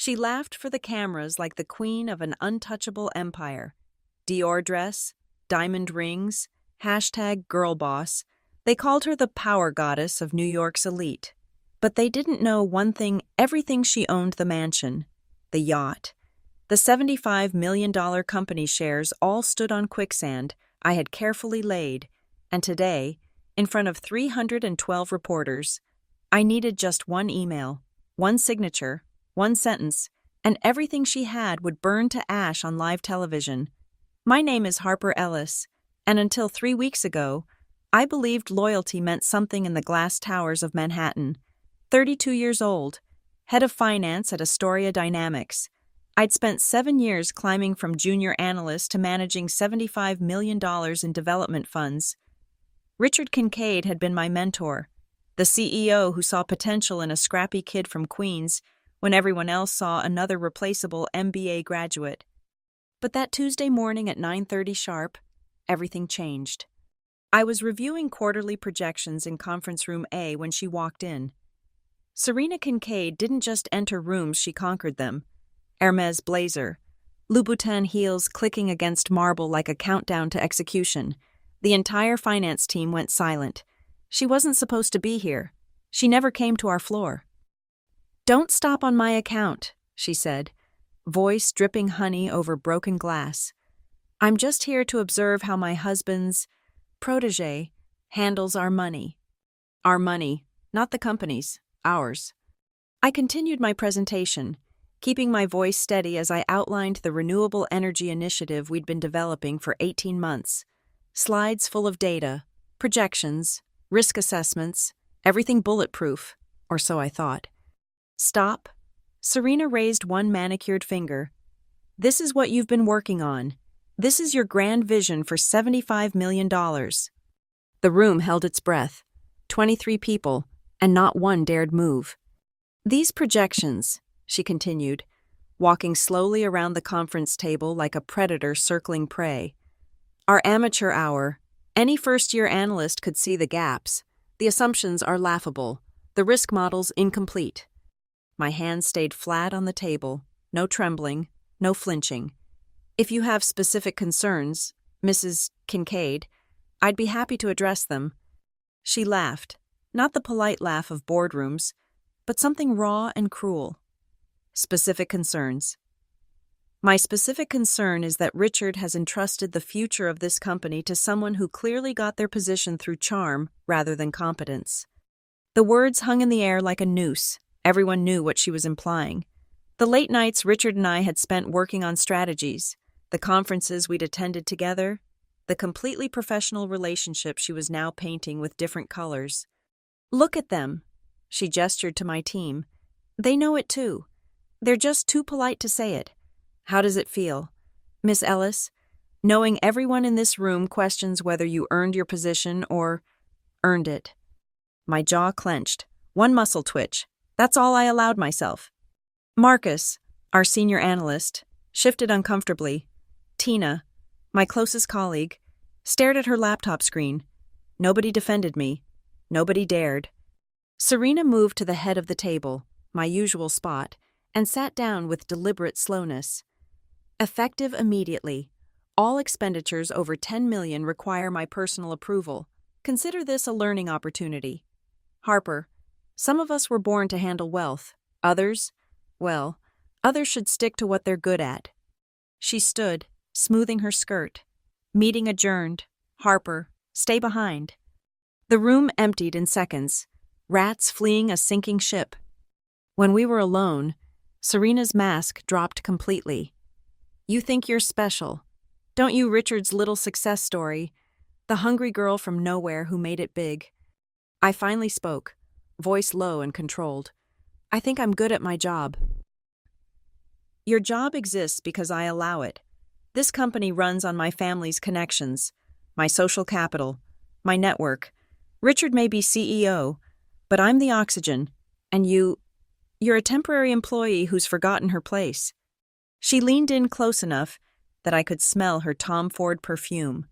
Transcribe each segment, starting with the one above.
She laughed for the cameras like the queen of an untouchable empire. Dior dress, diamond rings, hashtag girlboss. They called her the power goddess of New York's elite. But they didn't know one thing: everything she owned: the mansion, the yacht, the $75 million company shares all stood on quicksand I had carefully laid, and today, in front of 312 reporters, I needed just one email, one signature, one sentence, and everything she had would burn to ash on live television. My name is Harper Ellis, and until 3 weeks ago, I believed loyalty meant something in the glass towers of Manhattan. 32 years old, head of finance at Astoria Dynamics. I'd spent 7 years climbing from junior analyst to managing $75 million in development funds. Richard Kincaid had been my mentor, the CEO who saw potential in a scrappy kid from Queens when everyone else saw another replaceable MBA graduate. But that Tuesday morning at 9:30 sharp, everything changed. I was reviewing quarterly projections in Conference Room A when she walked in. Serena Kincaid didn't just enter rooms, she conquered them. Hermes blazer, Louboutin heels clicking against marble like a countdown to execution. The entire finance team went silent. She wasn't supposed to be here. She never came to our floor. "Don't stop on my account," she said, voice dripping honey over broken glass. "I'm just here to observe how my husband's protégé handles our money. Our money, not the company's, ours." I continued my presentation, keeping my voice steady as I outlined the renewable energy initiative we'd been developing for 18 months. Slides full of data, projections, risk assessments, everything bulletproof, or so I thought. "Stop." Serena raised one manicured finger. "This is what you've been working on. This is your grand vision for $75 million. The room held its breath. 23 people, and not one dared move. "These projections," she continued, walking slowly around the conference table like a predator circling prey, "are amateur hour. Any first-year analyst could see the gaps. The assumptions are laughable, the risk models incomplete." My hands stayed flat on the table, no trembling, no flinching. "If you have specific concerns, Mrs. Kincaid, I'd be happy to address them." She laughed, not the polite laugh of boardrooms, but something raw and cruel. "Specific concerns. My specific concern is that Richard has entrusted the future of this company to someone who clearly got their position through charm rather than competence." The words hung in the air like a noose. Everyone knew what she was implying. The late nights Richard and I had spent working on strategies, the conferences we'd attended together, the completely professional relationship she was now painting with different colors. "Look at them," she gestured to my team. "They know it too. They're just too polite to say it. How does it feel, Miss Ellis, knowing everyone in this room questions whether you earned your position or earned it?" My jaw clenched, one muscle twitch. That's all I allowed myself. Marcus, our senior analyst, shifted uncomfortably. Tina, my closest colleague, stared at her laptop screen. Nobody defended me. Nobody dared. Serena moved to the head of the table, my usual spot, and sat down with deliberate slowness. "Effective immediately. All expenditures over $10 million require my personal approval. Consider this a learning opportunity. Harper, some of us were born to handle wealth. Others should stick to what they're good at." She stood, smoothing her skirt. "Meeting adjourned. Harper, stay behind." The room emptied in seconds, rats fleeing a sinking ship. When we were alone, Serena's mask dropped completely. "You think you're special. Don't you, Richard's little success story, the hungry girl from nowhere who made it big?" I finally spoke, voice low and controlled. "I think I'm good at my job." "Your job exists because I allow it. This company runs on my family's connections, my social capital, my network. Richard may be CEO, but I'm the oxygen, and you're a temporary employee who's forgotten her place." She leaned in close enough that I could smell her Tom Ford perfume.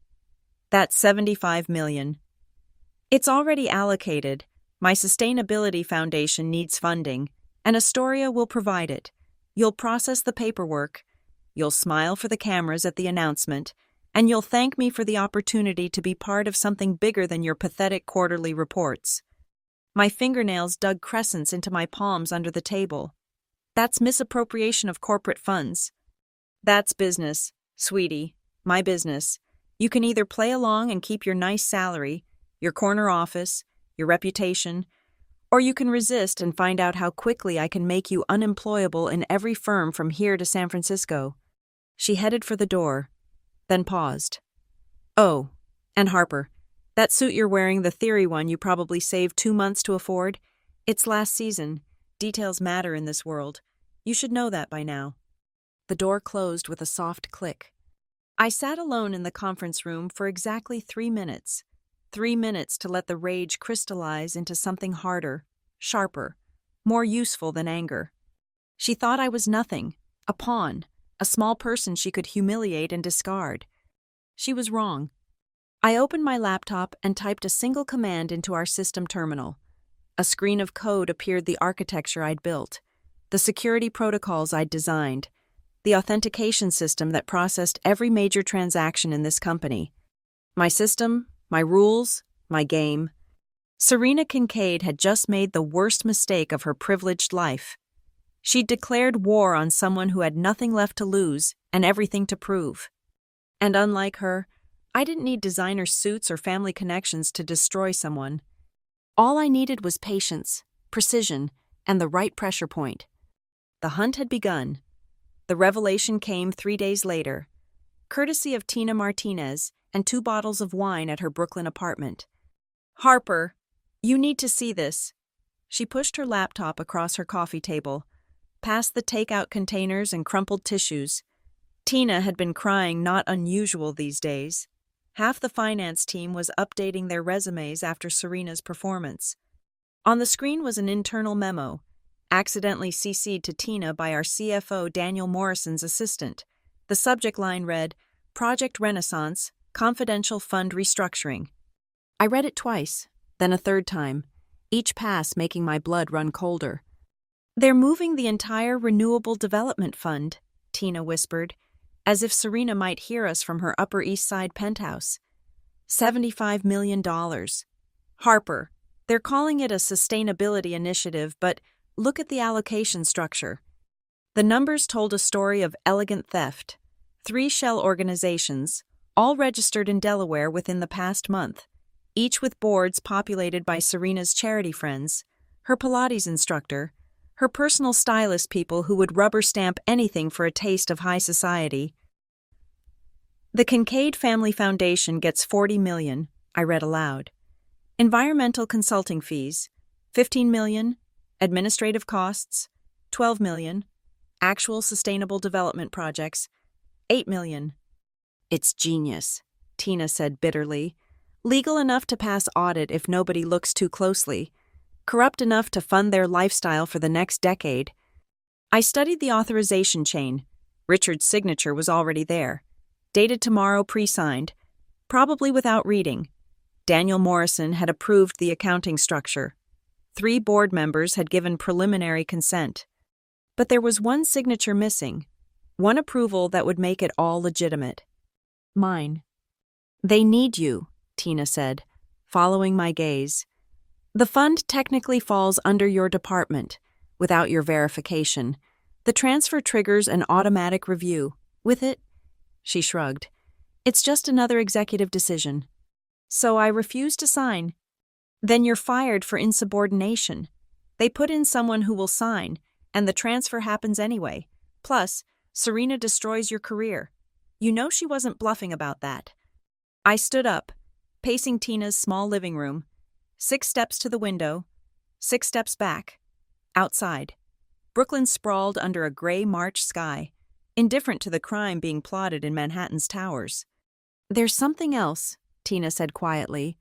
"That's $75 million. It's already allocated. My sustainability foundation needs funding, and Astoria will provide it. You'll process the paperwork, you'll smile for the cameras at the announcement, and you'll thank me for the opportunity to be part of something bigger than your pathetic quarterly reports. My fingernails dug crescents into my palms under the table. That's misappropriation of corporate funds. That's business, sweetie, my business. You can either play along and keep your nice salary, your corner office, your reputation, or you can resist and find out how quickly I can make you unemployable in every firm from here to San Francisco. She headed for the door, then paused. Oh, and Harper, that suit you're wearing, the theory one you probably saved 2 months to afford? It's last season. Details matter in this world. You should know that by now. The door closed with a soft click. I sat alone in the conference room for exactly 3 minutes. 3 minutes to let the rage crystallize into something harder, sharper, more useful than anger. She thought I was nothing, a pawn, a small person she could humiliate and discard. She was wrong. I opened my laptop and typed a single command into our system terminal. A screen of code appeared, the architecture I'd built, the security protocols I'd designed, the authentication system that processed every major transaction in this company. My system, my rules, my game. Serena Kincaid had just made the worst mistake of her privileged life. She'd declared war on someone who had nothing left to lose and everything to prove. And unlike her, I didn't need designer suits or family connections to destroy someone. All I needed was patience, precision, and the right pressure point. The hunt had begun. The revelation came 3 days later, courtesy of Tina Martinez and 2 bottles of wine at her Brooklyn apartment. Harper, you need to see this. She pushed her laptop across her coffee table, past the takeout containers and crumpled tissues. Tina had been crying, not unusual these days. Half the finance team was updating their resumes after Serena's performance. On the screen was an internal memo, accidentally CC'd to Tina by our CFO Daniel Morrison's assistant. The subject line read, Project Renaissance, Confidential Fund Restructuring. I read it twice, then a third time, each pass making my blood run colder. They're moving the entire Renewable Development Fund, Tina whispered, as if Serena might hear us from her Upper East Side penthouse. $75 million. Harper, they're calling it a sustainability initiative, but look at the allocation structure. The numbers told a story of elegant theft. 3 shell organizations, all registered in Delaware within the past month, each with boards populated by Serena's charity friends, her Pilates instructor, her personal stylist, people who would rubber stamp anything for a taste of high society. The Kincaid Family Foundation gets $40 million, I read aloud. Environmental consulting fees, $15 million. Administrative costs, $12 million. Actual sustainable development projects, $8 million. It's genius, Tina said bitterly. Legal enough to pass audit if nobody looks too closely. Corrupt enough to fund their lifestyle for the next decade. I studied the authorization chain. Richard's signature was already there. Dated tomorrow, pre-signed. Probably without reading. Daniel Morrison had approved the accounting structure. 3 board members had given preliminary consent. But there was one signature missing. One approval that would make it all legitimate. Mine. They need you, Tina said, following my gaze. The fund technically falls under your department, without your verification. The transfer triggers an automatic review. With it, she shrugged. It's just another executive decision. So I refuse to sign. Then you're fired for insubordination. They put in someone who will sign, and the transfer happens anyway. Plus, Serena destroys your career. You know she wasn't bluffing about that. I stood up, pacing Tina's small living room. 6 steps to the window, 6 steps back. Outside. Brooklyn sprawled under a gray March sky, indifferent to the crime being plotted in Manhattan's towers. There's something else, Tina said quietly.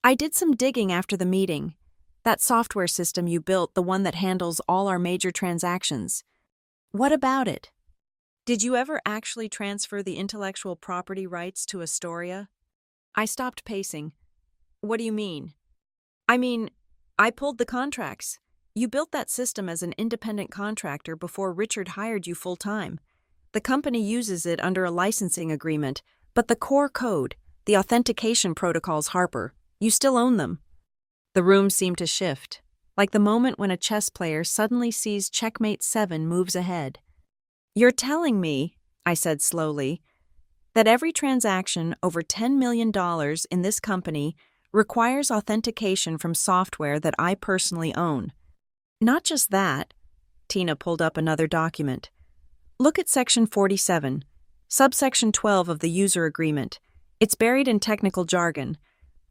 I did some digging after the meeting. That software system you built, the one that handles all our major transactions. What about it? Did you ever actually transfer the intellectual property rights to Astoria? I stopped pacing. What do you mean? I pulled the contracts. You built that system as an independent contractor before Richard hired you full-time. The company uses it under a licensing agreement, but the core code, the authentication protocols, Harper, you still own them. The room seemed to shift, like the moment when a chess player suddenly sees checkmate 7 moves ahead. You're telling me, I said slowly, that every transaction over $10 million in this company requires authentication from software that I personally own. Not just that, Tina pulled up another document. Look at Section 47, subsection 12 of the user agreement. It's buried in technical jargon,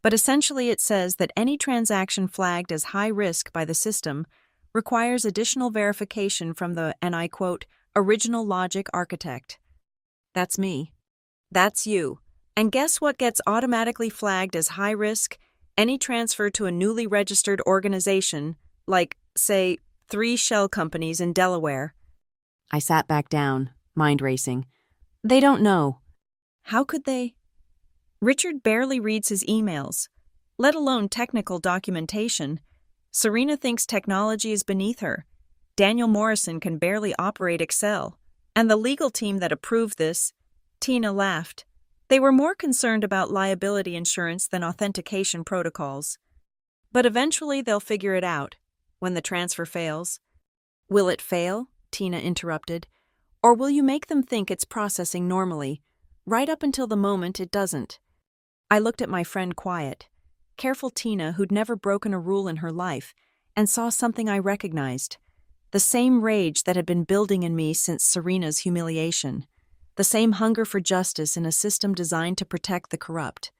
but essentially it says that any transaction flagged as high risk by the system requires additional verification from the, and I quote, original logic architect. That's me. That's you. And guess what gets automatically flagged as high risk? Any transfer to a newly registered organization, like, say, 3 shell companies in Delaware. I sat back down, mind racing. They don't know. How could they? Richard barely reads his emails, let alone technical documentation. Serena thinks technology is beneath her. Daniel Morrison can barely operate Excel. And the legal team that approved this, Tina laughed. They were more concerned about liability insurance than authentication protocols. But eventually they'll figure it out, when the transfer fails. Will it fail? Tina interrupted. Or will you make them think it's processing normally, right up until the moment it doesn't? I looked at my friend quiet, careful Tina who'd never broken a rule in her life, and saw something I recognized. The same rage that had been building in me since Serena's humiliation. The same hunger for justice in a system designed to protect the corrupt.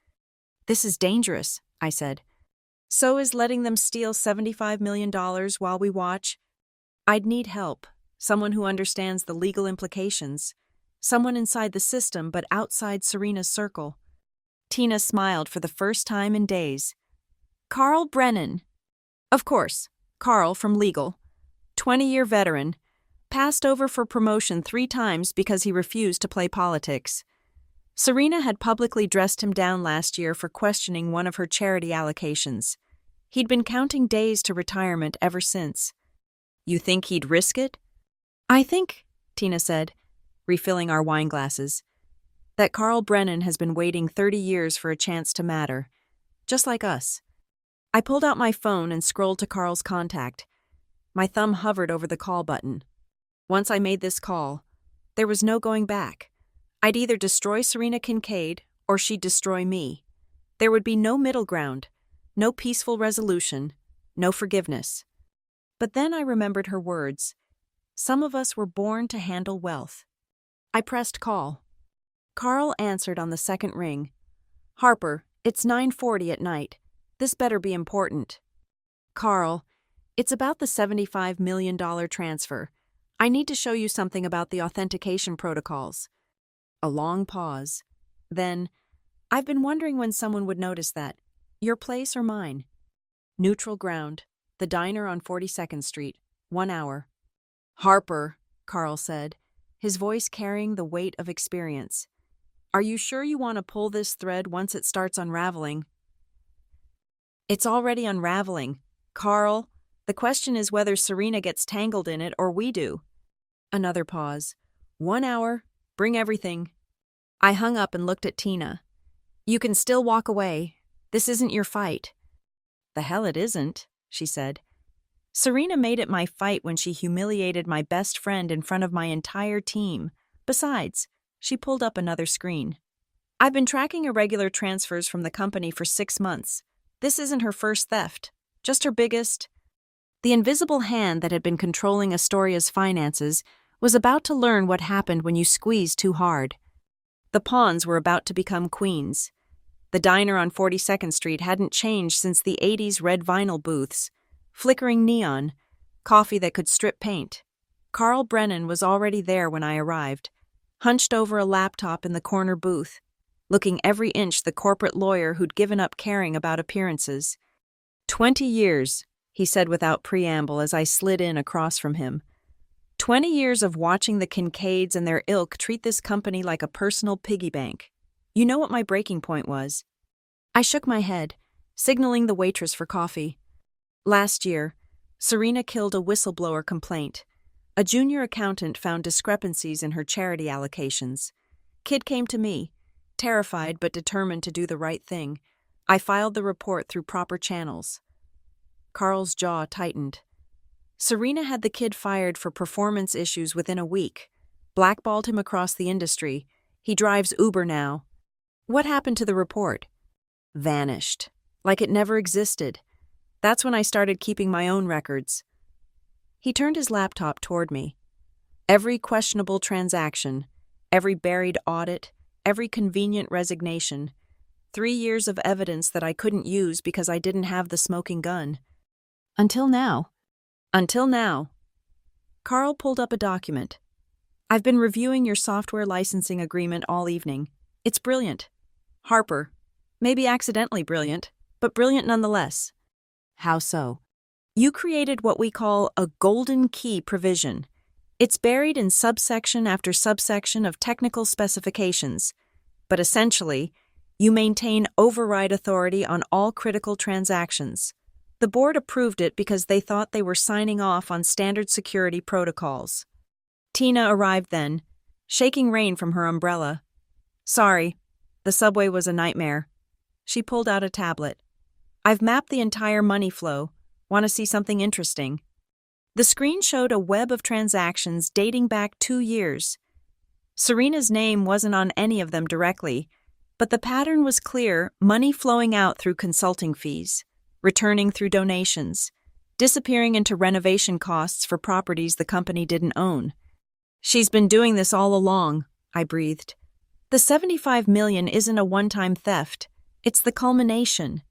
This is dangerous, I said. So is letting them steal $75 million while we watch. I'd need help, someone who understands the legal implications, someone inside the system but outside Serena's circle. Tina smiled for the first time in days. Carl Brennan. Of course, Carl from legal. 20-year veteran. Passed over for promotion 3 times because he refused to play politics. Serena had publicly dressed him down last year for questioning one of her charity allocations. He'd been counting days to retirement ever since. You think he'd risk it? I think, Tina said, refilling our wine glasses, that Carl Brennan has been waiting 30 years for a chance to matter, just like us. I pulled out my phone and scrolled to Carl's contact. My thumb hovered over the call button. Once I made this call, there was no going back. I'd either destroy Serena Kincaid or she'd destroy me. There would be no middle ground, no peaceful resolution, no forgiveness. But then I remembered her words. Some of us were born to handle wealth. I pressed call. Carl answered on the second ring. Harper, it's 9:40 at night. This better be important. Carl, it's about the $75 million transfer. I need to show you something about the authentication protocols. A long pause. Then, I've been wondering when someone would notice that. Your place or mine? Neutral ground. The diner on 42nd Street. 1 hour. Harper, Carl said, his voice carrying the weight of experience. Are you sure you want to pull this thread once it starts unraveling? It's already unraveling. Carl, the question is whether Serena gets tangled in it or we do. Another pause. 1 hour. Bring everything. I hung up and looked at Tina. You can still walk away. This isn't your fight. The hell it isn't, she said. Serena made it my fight when she humiliated my best friend in front of my entire team. Besides, she pulled up another screen. I've been tracking irregular transfers from the company for 6 months. This isn't her first theft, just her biggest. The invisible hand that had been controlling Astoria's finances was about to learn what happened when you squeeze too hard. The pawns were about to become queens. The diner on 42nd Street hadn't changed since the 80s red vinyl booths, flickering neon, coffee that could strip paint. Carl Brennan was already there when I arrived, hunched over a laptop in the corner booth, looking every inch the corporate lawyer who'd given up caring about appearances. 20 years, he said without preamble as I slid in across from him. 20 years of watching the Kincaids and their ilk treat this company like a personal piggy bank. You know what my breaking point was? I shook my head, signaling the waitress for coffee. Last year, Serena killed a whistleblower complaint. A junior accountant found discrepancies in her charity allocations. Kid came to me, terrified but determined to do the right thing. I filed the report through proper channels. Carl's jaw tightened. Serena had the kid fired for performance issues within a week. Blackballed him across the industry. He drives Uber now. What happened to the report? Vanished. Like it never existed. That's when I started keeping my own records. He turned his laptop toward me. Every questionable transaction, every buried audit, every convenient resignation. 3 years of evidence that I couldn't use because I didn't have the smoking gun. Until now. Carl pulled up a document. I've been reviewing your software licensing agreement all evening. It's brilliant. Harper. Maybe accidentally brilliant, but brilliant nonetheless. How so? You created what we call a golden key provision. It's buried in subsection after subsection of technical specifications, but essentially, you maintain override authority on all critical transactions. The board approved it because they thought they were signing off on standard security protocols. Tina arrived then, shaking rain from her umbrella. Sorry, the subway was a nightmare. She pulled out a tablet. I've mapped the entire money flow. Want to see something interesting? The screen showed a web of transactions dating back 2 years. Serena's name wasn't on any of them directly, but the pattern was clear: money flowing out through consulting fees, returning through donations, disappearing into renovation costs for properties the company didn't own. She's been doing this all along, I breathed. The $75 million isn't a one-time theft. It's the culmination.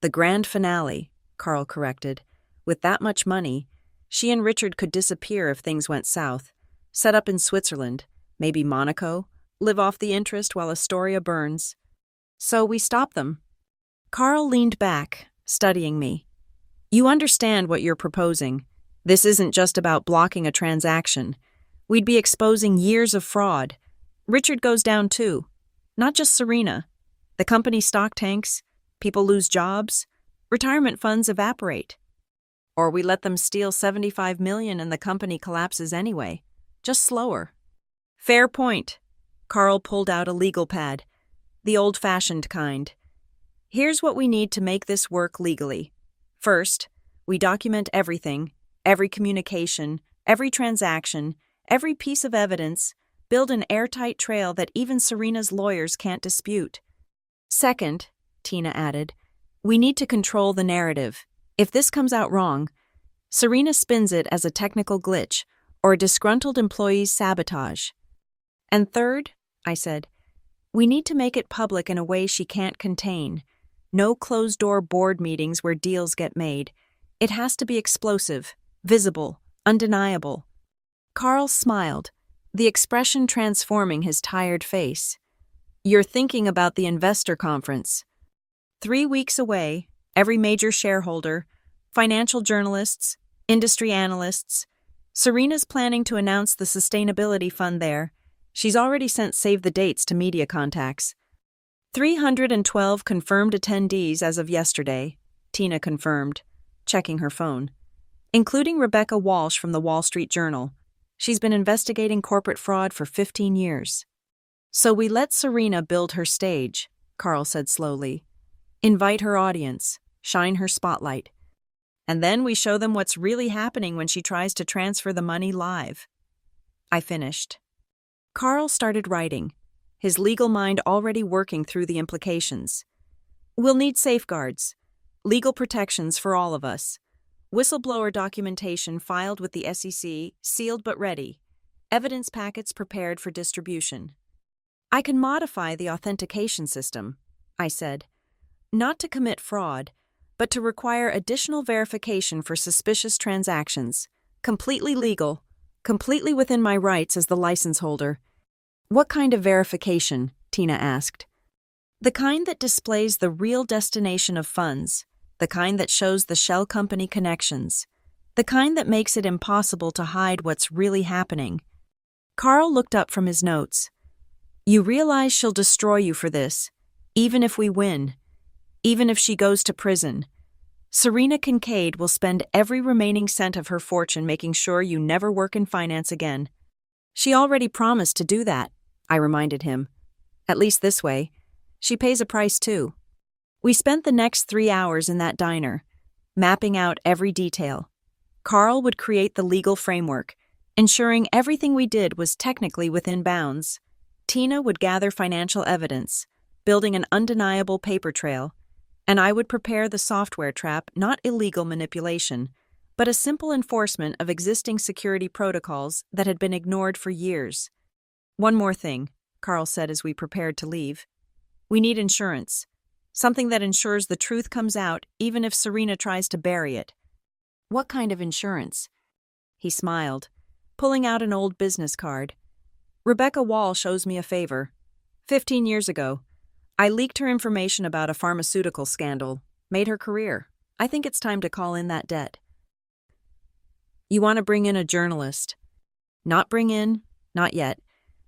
The grand finale, Carl corrected. With that much money, she and Richard could disappear if things went south. Set up in Switzerland, maybe Monaco, live off the interest while Astoria burns. So we stopped them. Carl leaned back, studying me. You understand what you're proposing. This isn't just about blocking a transaction. We'd be exposing years of fraud. Richard goes down too. Not just Serena. The company stock tanks, people lose jobs, retirement funds evaporate. Or we let them steal $75 million and the company collapses anyway. Just slower. Fair point. Carl pulled out a legal pad. The old-fashioned kind. Here's what we need to make this work legally. First, we document everything, every communication, every transaction, every piece of evidence, build an airtight trail that even Serena's lawyers can't dispute. Second, Tina added, we need to control the narrative. If this comes out wrong, Serena spins it as a technical glitch or a disgruntled employee's sabotage. And third, I said, we need to make it public in a way she can't contain. No closed-door board meetings where deals get made. It has to be explosive, visible, undeniable. Carl smiled, the expression transforming his tired face. You're thinking about the investor conference. 3 weeks away, every major shareholder, financial journalists, industry analysts. Serena's planning to announce the sustainability fund there. She's already sent save the dates to media contacts. 312 confirmed attendees as of yesterday, Tina confirmed, checking her phone, including Rebecca Walsh from the Wall Street Journal. She's been investigating corporate fraud for 15 years. So we let Serena build her stage, Carl said slowly. Invite her audience, shine her spotlight. And then we show them what's really happening when she tries to transfer the money live. I finished. Carl started writing, his legal mind already working through the implications. We'll need safeguards, legal protections for all of us. Whistleblower documentation filed with the SEC, sealed but ready. Evidence packets prepared for distribution. I can modify the authentication system, I said, not to commit fraud, but to require additional verification for suspicious transactions. Completely legal, completely within my rights as the license holder. What kind of verification? Tina asked. The kind that displays the real destination of funds, the kind that shows the shell company connections, the kind that makes it impossible to hide what's really happening. Carl looked up from his notes. You realize she'll destroy you for this, even if we win, even if she goes to prison. Serena Kincaid will spend every remaining cent of her fortune making sure you never work in finance again. She already promised to do that, I reminded him. At least this way. She pays a price too. We spent the next 3 hours in that diner, mapping out every detail. Carl would create the legal framework, ensuring everything we did was technically within bounds. Tina would gather financial evidence, building an undeniable paper trail, and I would prepare the software trap, not illegal manipulation, but a simple enforcement of existing security protocols that had been ignored for years. One more thing, Carl said as we prepared to leave. We need insurance. Something that ensures the truth comes out even if Serena tries to bury it. What kind of insurance? He smiled, pulling out an old business card. Rebecca Wall shows me a favor. 15 years ago, I leaked her information about a pharmaceutical scandal, made her career. I think it's time to call in that debt. You want to bring in a journalist. Not bring in, not yet,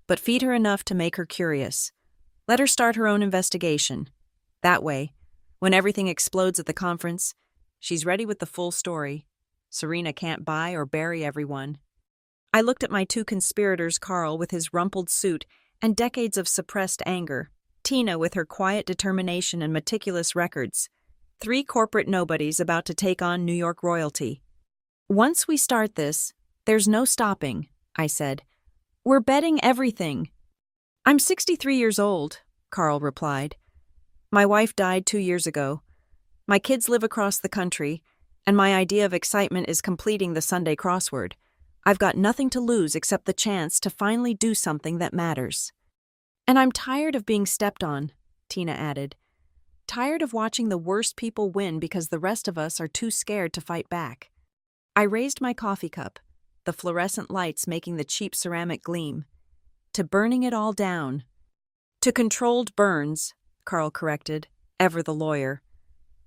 but feed her enough to make her curious. Let her start her own investigation. That way, when everything explodes at the conference, she's ready with the full story. Serena can't buy or bury everyone. I looked at my two conspirators, Carl with his rumpled suit and decades of suppressed anger, Tina with her quiet determination and meticulous records. 3 corporate nobodies about to take on New York royalty. Once we start this, there's no stopping, I said. We're betting everything. I'm 63 years old, Carl replied. My wife died 2 years ago. My kids live across the country, and my idea of excitement is completing the Sunday crossword. I've got nothing to lose except the chance to finally do something that matters. And I'm tired of being stepped on, Tina added. Tired of watching the worst people win because the rest of us are too scared to fight back. I raised my coffee cup, the fluorescent lights making the cheap ceramic gleam. To burning it all down. To controlled burns, Carl corrected, ever the lawyer.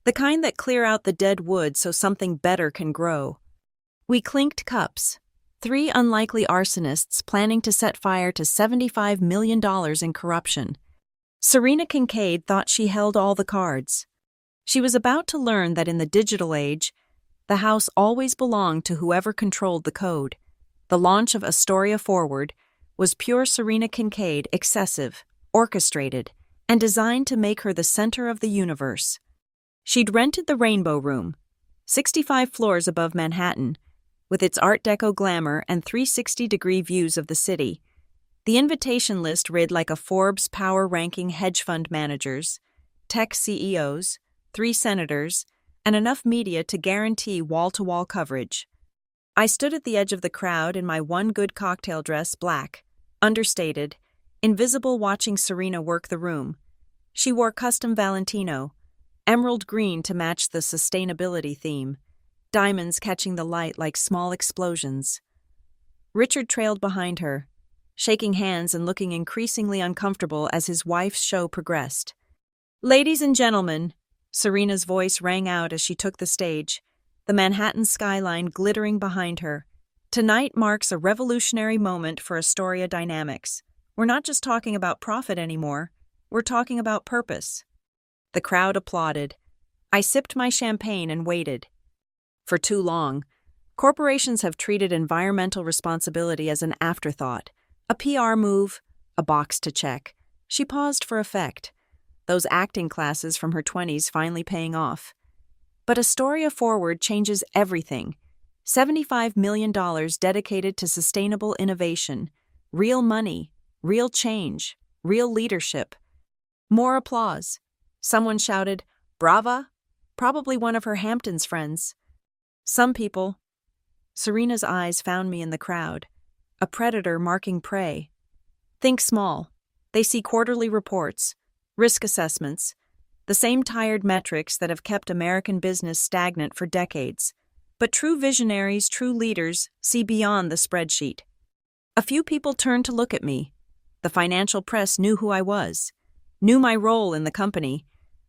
The kind that clear out the dead wood so something better can grow. We clinked cups. 3 unlikely arsonists planning to set fire to $75 million in corruption. Serena Kincaid thought she held all the cards. She was about to learn that in the digital age, the house always belonged to whoever controlled the code. The launch of Astoria Forward was pure Serena Kincaid, excessive, orchestrated, and designed to make her the center of the universe. She'd rented the Rainbow Room, 65 floors above Manhattan, with its Art Deco glamour and 360-degree views of the city. The invitation list read like a Forbes power-ranking hedge fund managers, tech CEOs, 3 senators, and enough media to guarantee wall-to-wall coverage. I stood at the edge of the crowd in my one good cocktail dress, black, understated, invisible, watching Serena work the room. She wore custom Valentino, emerald green to match the sustainability theme, diamonds catching the light like small explosions. Richard trailed behind her, shaking hands and looking increasingly uncomfortable as his wife's show progressed. Ladies and gentlemen, Serena's voice rang out as she took the stage, the Manhattan skyline glittering behind her. Tonight marks a revolutionary moment for Astoria dynamics. We're not just talking about profit anymore, we're talking about purpose. The crowd applauded. I sipped my champagne and waited. For too long, corporations have treated environmental responsibility as an afterthought, a PR move, a box to check. She paused for effect, those acting classes from her 20s finally paying off. But Astoria Forward changes everything. $75 million dedicated to sustainable innovation, real money, real change, real leadership. More applause. Someone shouted, "Brava!" Probably one of her Hamptons friends. Some people. Serena's eyes found me in the crowd, a predator marking prey. Think small. They see quarterly reports, risk assessments, the same tired metrics that have kept American business stagnant for decades. But true visionaries, true leaders, see beyond the spreadsheet. A few people turned to look at me. The financial press knew who I was, knew my role in the company.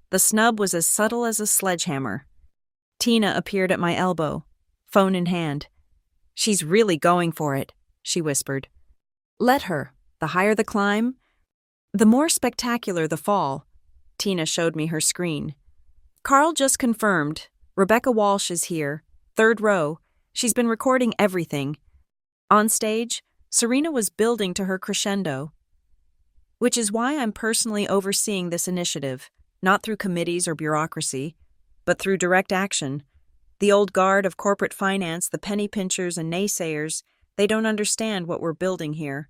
The snub was as subtle as a sledgehammer. Tina appeared at my elbow, phone in hand. She's really going for it, she whispered. Let her. The higher the climb, the more spectacular the fall. Tina showed me her screen. Carl just confirmed. Rebecca Walsh is here, third row. She's been recording everything. On stage, Serena was building to her crescendo, which is why I'm personally overseeing this initiative, not through committees or bureaucracy, but through direct action. The old guard of corporate finance, the penny pinchers and naysayers, they don't understand what we're building here.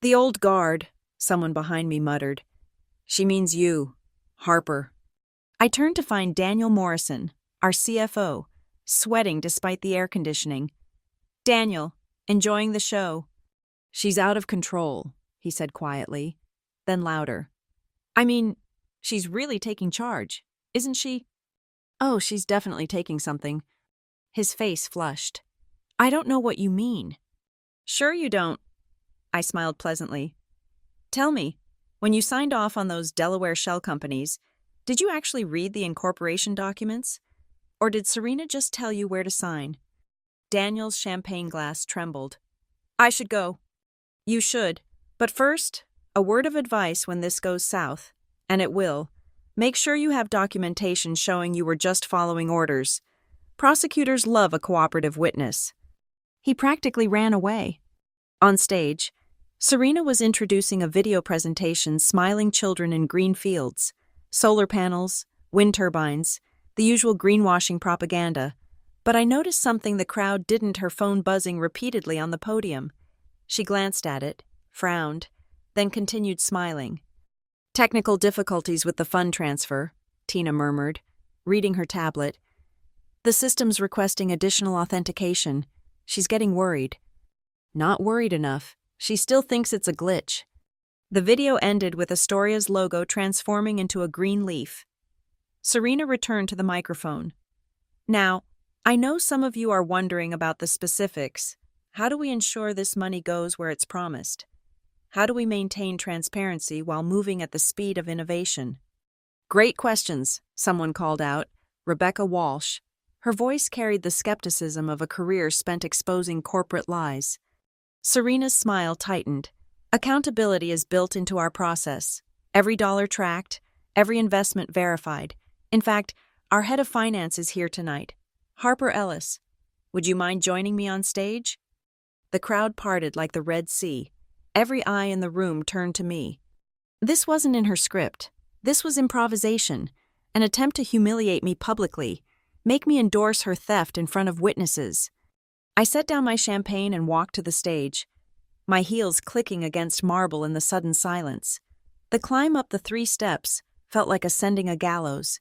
The old guard, someone behind me muttered. She means you, Harper. I turned to find Daniel Morrison, our CFO, sweating despite the air conditioning. Daniel, enjoying the show. She's out of control, he said quietly, then louder. I mean, she's really taking charge, isn't she? Oh, she's definitely taking something. His face flushed. I don't know what you mean. Sure you don't. I smiled pleasantly. Tell me, when you signed off on those Delaware shell companies, did you actually read the incorporation documents? Or did Serena just tell you where to sign? Daniel's champagne glass trembled. I should go. You should. But first, a word of advice when this goes south, and it will. Make sure you have documentation showing you were just following orders. Prosecutors love a cooperative witness. He practically ran away. On stage, Serena was introducing a video presentation smiling children in green fields, solar panels, wind turbines, the usual greenwashing propaganda. But I noticed something the crowd didn't, her phone buzzing repeatedly on the podium. She glanced at it, frowned, then continued smiling. Technical difficulties with the fund transfer, Tina murmured, reading her tablet. The system's requesting additional authentication. She's getting worried. Not worried enough. She still thinks it's a glitch. The video ended with Astoria's logo transforming into a green leaf. Serena returned to the microphone. Now, I know some of you are wondering about the specifics. How do we ensure this money goes where it's promised? How do we maintain transparency while moving at the speed of innovation? Great questions, someone called out, Rebecca Walsh. Her voice carried the skepticism of a career spent exposing corporate lies. Serena's smile tightened. Accountability is built into our process. Every dollar tracked, every investment verified. In fact, our head of finance is here tonight. Harper Ellis. Would you mind joining me on stage? The crowd parted like the Red Sea. Every eye in the room turned to me. This wasn't in her script. This was improvisation, an attempt to humiliate me publicly, make me endorse her theft in front of witnesses. I set down my champagne and walked to the stage, my heels clicking against marble in the sudden silence. The climb up the 3 steps felt like ascending a gallows.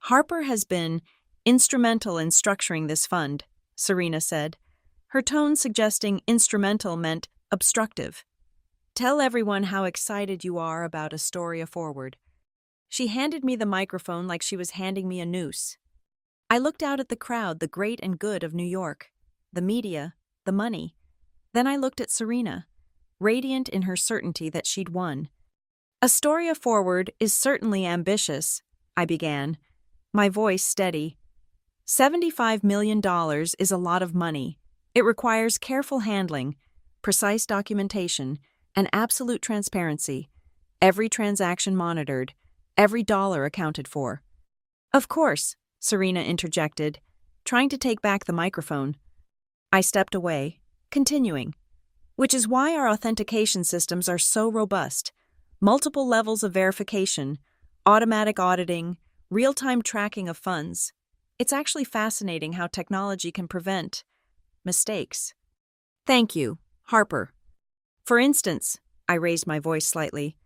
Harper has been instrumental in structuring this fund, Serena said, her tone suggesting instrumental meant obstructive. Tell everyone how excited you are about Astoria Forward. She handed me the microphone like she was handing me a noose. I looked out at the crowd, the great and good of New York, the media, the money. Then I looked at Serena, radiant in her certainty that she'd won. Astoria Forward is certainly ambitious, I began, my voice steady. $75 million is a lot of money. It requires careful handling, precise documentation, and absolute transparency. Every transaction monitored, every dollar accounted for. Of course, Serena interjected, trying to take back the microphone. I stepped away, continuing, which is why our authentication systems are so robust. Multiple levels of verification, automatic auditing, real-time tracking of funds. It's actually fascinating how technology can prevent mistakes. Thank you, Harper. For instance, I raised my voice slightly,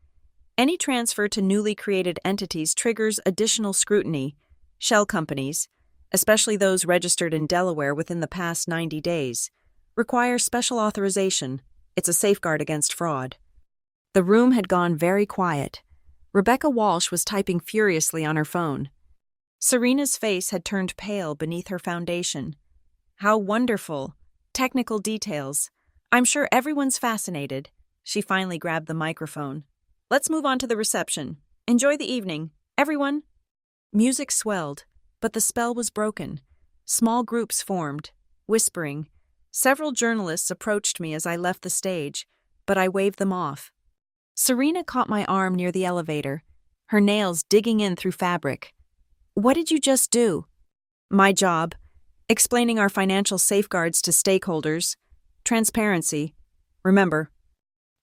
any transfer to newly created entities triggers additional scrutiny. Shell companies, especially those registered in Delaware within the past 90 days, require special authorization. It's a safeguard against fraud. The room had gone very quiet. Rebecca Walsh was typing furiously on her phone. Serena's face had turned pale beneath her foundation. How wonderful! Technical details. I'm sure everyone's fascinated. She finally grabbed the microphone. Let's move on to the reception. Enjoy the evening, everyone. Music swelled, but the spell was broken. Small groups formed, whispering. Several journalists approached me as I left the stage, but I waved them off. Serena caught my arm near the elevator, her nails digging in through fabric. What did you just do? My job, explaining our financial safeguards to stakeholders, transparency. Remember,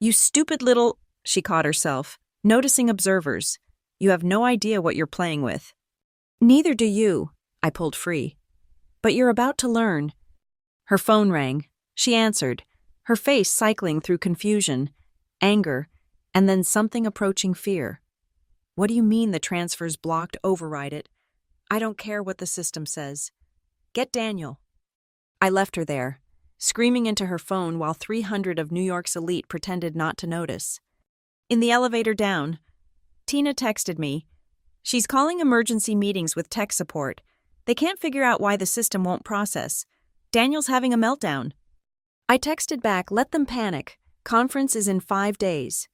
you stupid little, she caught herself, noticing observers. You have no idea what you're playing with. Neither do you, I pulled free. But you're about to learn. Her phone rang. She answered, her face cycling through confusion, anger, and then something approaching fear. What do you mean the transfer's blocked? Override it. I don't care what the system says. Get Daniel. I left her there, screaming into her phone while 300 of New York's elite pretended not to notice. In the elevator down, Tina texted me. She's calling emergency meetings with tech support. They can't figure out why the system won't process. Daniel's having a meltdown. I texted back, let them panic. Conference is in 5 days.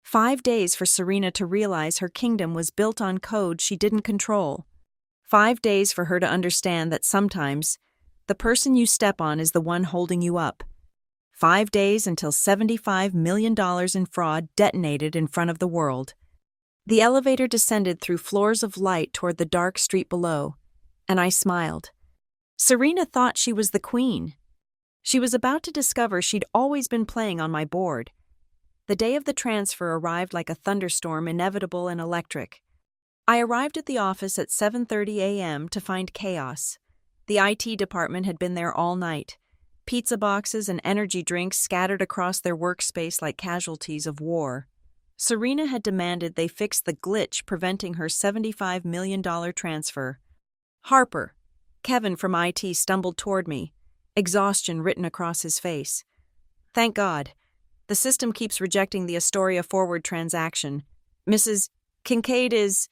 5 days for Serena to realize her kingdom was built on code she didn't control. 5 days for her to understand that sometimes the person you step on is the one holding you up. 5 days until $75 million in fraud detonated in front of the world. The elevator descended through floors of light toward the dark street below, and I smiled. Serena thought she was the queen. She was about to discover she'd always been playing on my board. The day of the transfer arrived like a thunderstorm, inevitable and electric. I arrived at the office at 7:30 a.m. to find chaos. The IT department had been there all night. Pizza boxes and energy drinks scattered across their workspace like casualties of war. Serena had demanded they fix the glitch preventing her $75 million transfer. Harper, Kevin from IT, stumbled toward me, exhaustion written across his face. Thank God. The system keeps rejecting the Astoria forward transaction. Mrs. Kincaid is...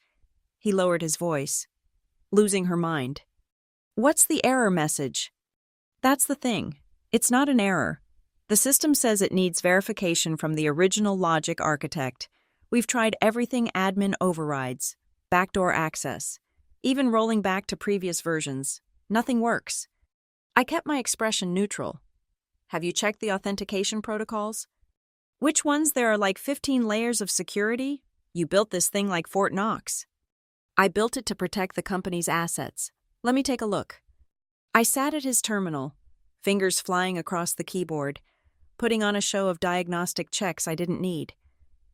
He lowered his voice. Losing her mind. What's the error message? That's the thing. It's not an error. The system says it needs verification from the original logic architect. We've tried everything: admin overrides, backdoor access, even rolling back to previous versions. Nothing works. I kept my expression neutral. Have you checked the authentication protocols? Which ones? There are like 15 layers of security. You built this thing like Fort Knox. I built it to protect the company's assets. Let me take a look. I sat at his terminal, fingers flying across the keyboard, putting on a show of diagnostic checks I didn't need.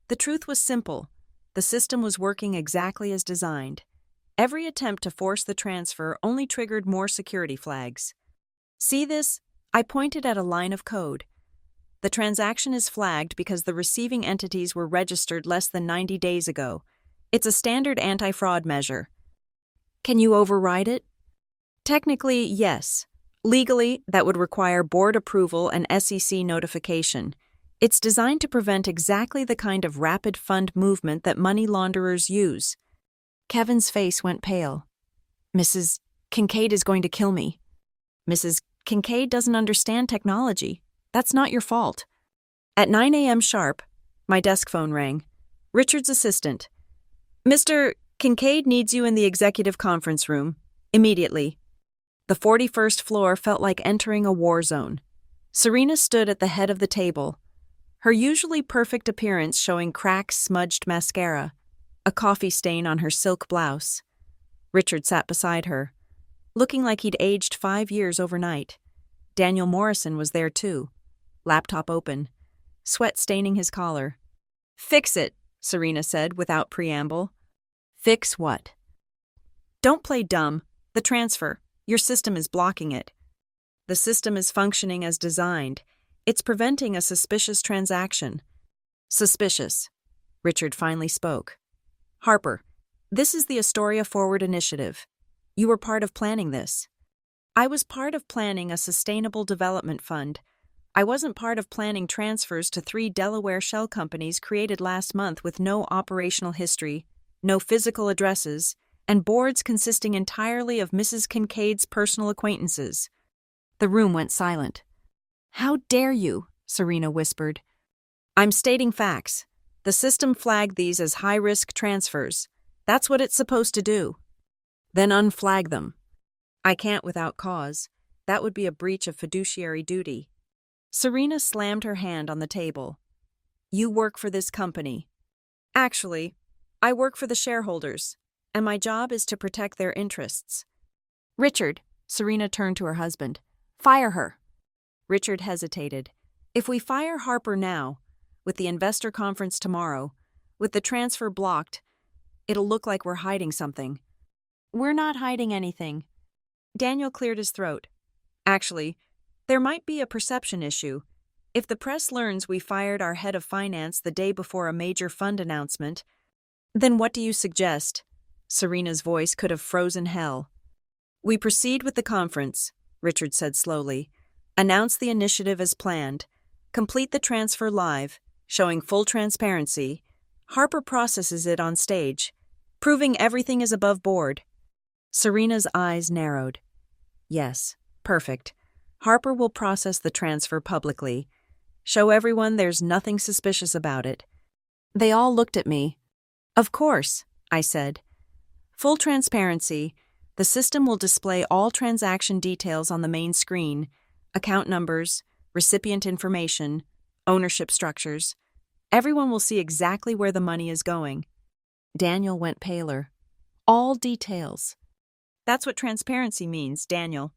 The truth was simple. The system was working exactly as designed. Every attempt to force the transfer only triggered more security flags. See this? I pointed at a line of code. The transaction is flagged because the receiving entities were registered less than 90 days ago. It's a standard anti-fraud measure. Can you override it? Technically, yes. Legally, that would require board approval and SEC notification. It's designed to prevent exactly the kind of rapid fund movement that money launderers use. Kevin's face went pale. Mrs. Kincaid is going to kill me. Mrs. Kincaid doesn't understand technology. That's not your fault. At 9 a.m. sharp, my desk phone rang. Richard's assistant. Mr. Kincaid needs you in the executive conference room. Immediately. The 41st floor felt like entering a war zone. Serena stood at the head of the table, her usually perfect appearance showing cracks, smudged mascara, a coffee stain on her silk blouse. Richard sat beside her, looking like he'd aged 5 years overnight. Daniel Morrison was there too, laptop open, sweat staining his collar. Fix it, Serena said without preamble. Fix what? Don't play dumb. The transfer. Your system is blocking it. The system is functioning as designed. It's preventing a suspicious transaction. Suspicious. Richard finally spoke. Harper, this is the Astoria Forward Initiative. You were part of planning this. I was part of planning a sustainable development fund. I wasn't part of planning transfers to 3 Delaware shell companies created last month with no operational history, no physical addresses, and boards consisting entirely of Mrs. Kincaid's personal acquaintances. The room went silent. How dare you? Serena whispered. I'm stating facts. The system flagged these as high-risk transfers. That's what it's supposed to do. Then unflag them. I can't without cause. That would be a breach of fiduciary duty. Serena slammed her hand on the table. You work for this company. Actually, I work for the shareholders, and my job is to protect their interests. Richard, Serena turned to her husband. Fire her. Richard hesitated. If we fire Harper now, with the investor conference tomorrow, with the transfer blocked, it'll look like we're hiding something. We're not hiding anything. Daniel cleared his throat. Actually, there might be a perception issue. If the press learns we fired our head of finance the day before a major fund announcement, then what do you suggest? Serena's voice could have frozen hell. We proceed with the conference, Richard said slowly. Announce the initiative as planned. Complete the transfer live, showing full transparency. Harper processes it on stage, proving everything is above board. Serena's eyes narrowed. Yes, perfect. Harper will process the transfer publicly. Show everyone there's nothing suspicious about it. They all looked at me. Of course, I said. Full transparency. The system will display all transaction details on the main screen, account numbers, recipient information, ownership structures. Everyone will see exactly where the money is going. Daniel went paler. All details. That's what transparency means, Daniel.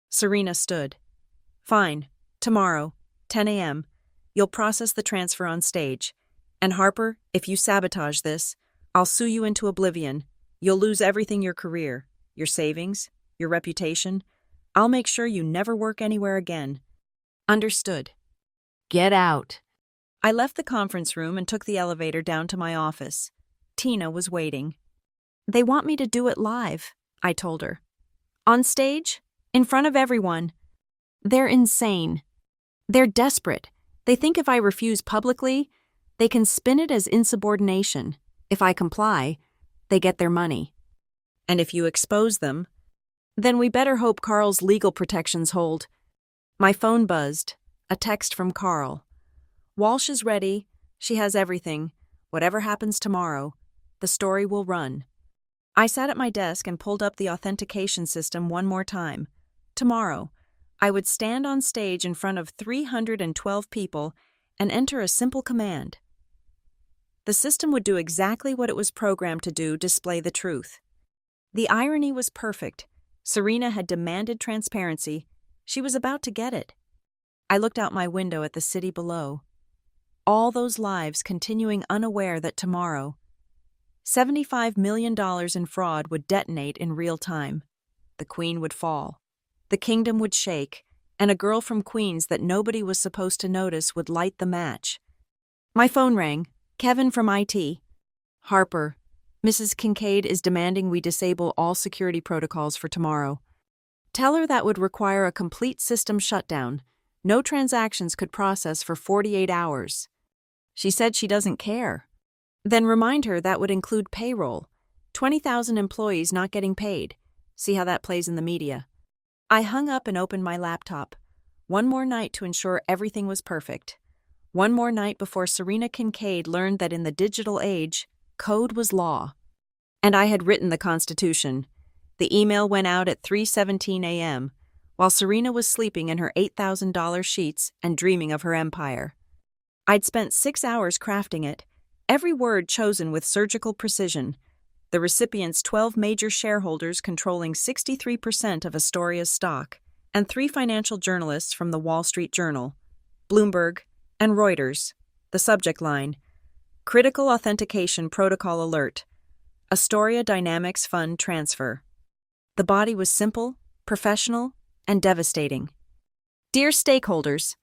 Serena stood. Fine. Tomorrow, 10 a.m., you'll process the transfer on stage. And Harper, if you sabotage this, I'll sue you into oblivion. You'll lose everything: your career, your savings, your reputation. I'll make sure you never work anywhere again. Understood. Get out. I left the conference room and took the elevator down to my office. Tina was waiting. They want me to do it live, I told her. On stage? In front of everyone. They're insane. They're desperate. They think if I refuse publicly, they can spin it as insubordination. If I comply, they get their money. And if you expose them, then we better hope Carl's legal protections hold. My phone buzzed. A text from Carl. Walsh is ready. She has everything. Whatever happens tomorrow, the story will run. I sat at my desk and pulled up the authentication system one more time. Tomorrow, I would stand on stage in front of 312 people and enter a simple command. The system would do exactly what it was programmed to do: display the truth. The irony was perfect. Serena had demanded transparency. She was about to get it. I looked out my window at the city below. All those lives continuing unaware that tomorrow, $75 million in fraud would detonate in real time. The Queen would fall. The kingdom would shake, and a girl from Queens that nobody was supposed to notice would light the match. My phone rang. Kevin from IT. Harper, Mrs. Kincaid is demanding we disable all security protocols for tomorrow. Tell her that would require a complete system shutdown. No transactions could process for 48 hours. She said she doesn't care. Then remind her that would include payroll. 20,000 employees not getting paid. See how that plays in the media. I hung up and opened my laptop. One more night to ensure everything was perfect. One more night before Serena Kincaid learned that in the digital age, code was law. And I had written the Constitution. The email went out at 3:17 a.m., while Serena was sleeping in her $8,000 sheets and dreaming of her empire. I'd spent 6 hours crafting it, every word chosen with surgical precision. The recipient's 12 major shareholders controlling 63% of Astoria's stock, and 3 financial journalists from the Wall Street Journal, Bloomberg, and Reuters. The subject line: Critical Authentication Protocol Alert. Astoria Dynamics Fund Transfer. The body was simple, professional, and devastating. Dear stakeholders,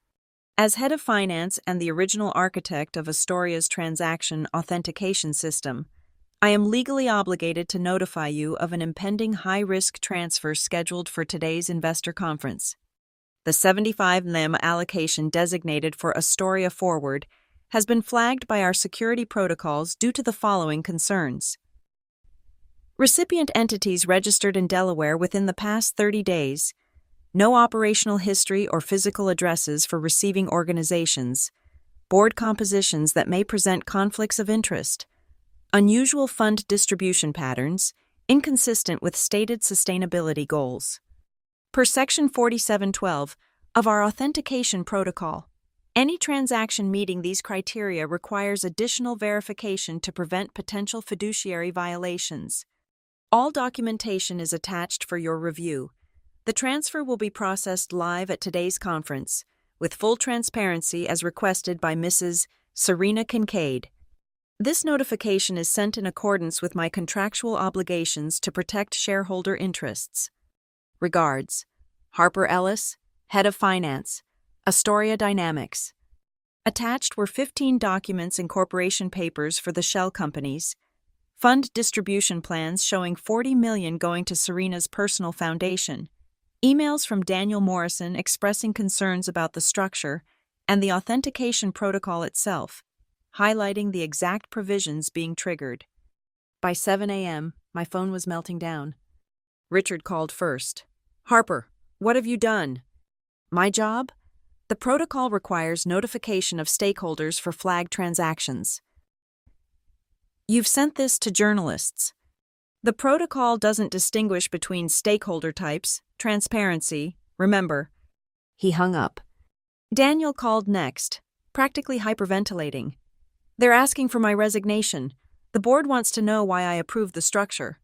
as head of finance and the original architect of Astoria's transaction authentication system, I am legally obligated to notify you of an impending high-risk transfer scheduled for today's investor conference. The 75 LIM allocation designated for Astoria Forward has been flagged by our security protocols due to the following concerns. Recipient entities registered in Delaware within the past 30 days. No operational history or physical addresses for receiving organizations. Board compositions that may present conflicts of interest. Unusual fund distribution patterns, inconsistent with stated sustainability goals. Per Section 4712 of our authentication protocol, any transaction meeting these criteria requires additional verification to prevent potential fiduciary violations. All documentation is attached for your review. The transfer will be processed live at today's conference, with full transparency as requested by Mrs. Serena Kincaid. This notification is sent in accordance with my contractual obligations to protect shareholder interests. Regards, Harper Ellis, Head of Finance, Astoria Dynamics. Attached were 15 documents and corporation papers for the shell companies, fund distribution plans showing $40 million going to Serena's personal foundation, emails from Daniel Morrison expressing concerns about the structure and the authentication protocol itself, highlighting the exact provisions being triggered. By 7 a.m., my phone was melting down. Richard called first. "Harper, what have you done?" "My job? The protocol requires notification of stakeholders for flagged transactions. You've sent this to journalists. The protocol doesn't distinguish between stakeholder types, transparency, remember." He hung up. Daniel called next, practically hyperventilating. "They're asking for my resignation. The board wants to know why I approved the structure."